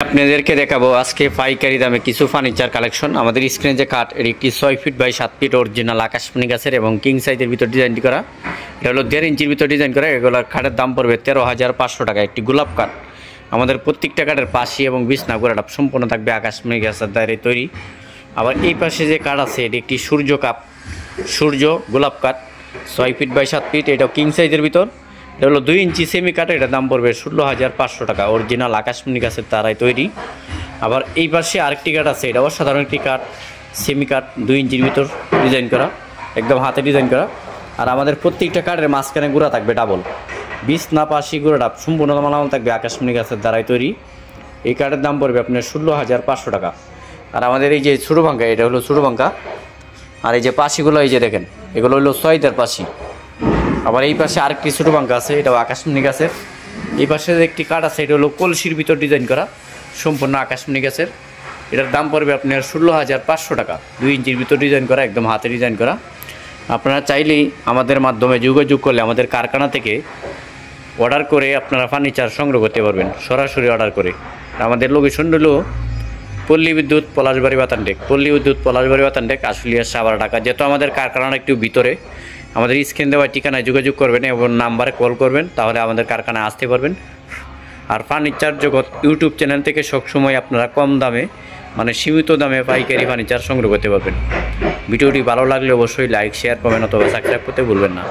আপনাদেরকে দেখাবো আজকে পাইকারি দামে কিছু ফার্নিচার কালেকশন। আমাদের স্ক্রিনে যে কাঠ, এর একটি 6 ফিট বাই 7 ফিট অরিজিনাল আকাশমণি গাছের এবং কিং সাইজের ভিতর ডিজাইন করা। এটা হলো 1.5 ইঞ্চির ভিতর ডিজাইন করা। এগুলোর কাঠের দাম পড়বে 13,500 টাকা। একটি গোলাপ কাঠ। আমাদের প্রত্যেকটা কাঠের পাশি এবং বিছনা গোড়াটা সম্পূর্ণ থাকবে আকাশমণি গাছের দ্বারা তৈরি। আবার এই পাশে যে কাঠ আছে, এটি একটি সূর্য গোলাপ কাঠ 6 ফিট বাই 7 ফিট। এটাও কিং সাইজের ভিতর। এটা হলো 2 ইঞ্চি সেমি কাঠ। এটার দাম পড়বে 16,500 টাকা। অরিজিনাল আকাশমণি গাছের তারাই তৈরি। আবার এই পাশে আরেকটি কাঠ আছে, এটা অসাধারণ একটি কাঠ, সেমি কাঠ 2 ইঞ্চির ভিতর ডিজাইন করা, একদম হাতে ডিজাইন করা। আর আমাদের প্রত্যেকটা কাঠের মাঝখানে গুঁড়া থাকবে ডাবল, বিছনা পাশি গুঁড়াটা সম্পূর্ণ মালামাল থাকবে আকাশমণি গাছের দ্বারাই তৈরি। এই কাঠের দাম পড়বে আপনার 16,500 টাকা। আর আমাদের এই যে ছোটো পাঙ্খা, এটা হলো ছোটো পাঙ্খা। আর এই যে পাশিগুলো এই যে দেখেন, এগুলো হলো 6 পাশি। আবার এই পাশে আরেকটি ছোটো পাঙ্খা আছে, এটাও আকাশমণি গাছের। এই পাশে একটি কাঠ আছে, এটা হলো কলসির ভিতর ডিজাইন করা, সম্পূর্ণ আকাশমণি গাছের। এটার দাম পড়বে আপনার 16,500 টাকা। 2 ইঞ্চির ভিতর ডিজাইন করা, একদম হাতে ডিজাইন করা। আপনারা চাইলেই আমাদের মাধ্যমে যোগাযোগ করলে আমাদের কারখানা থেকে অর্ডার করে আপনারা ফার্নিচার সংগ্রহ করতে পারবেন, সরাসরি অর্ডার করে। আমাদের লোকেশন হলো পল্লী বিদ্যুৎ পলাশবাড়ি বাতানটেক, পল্লী বিদ্যুৎ পলাশবাড়ি বাতানটেক, আশুলিয়া সাভার ঢাকা। যেহেতু আমাদের কারখানার একটু ভিতরে, আমাদের স্ক্রিন দেওয়া ঠিকানায় যোগাযোগ করবেন এবং নাম্বারে কল করবেন, তাহলে আমাদের কারখানায় আসতে পারবেন। আর ফার্নিচার জগৎ ইউটিউব চ্যানেল থেকে সবসময় আপনারা কম দামে, মানে সীমিত দামে পাইকারি ফার্নিচার সংগ্রহ করতে পারবেন। ভিডিওটি ভালো লাগলে অবশ্যই লাইক, শেয়ার, কমেন্ট অথবা সাবস্ক্রাইব করতে ভুলবেন না।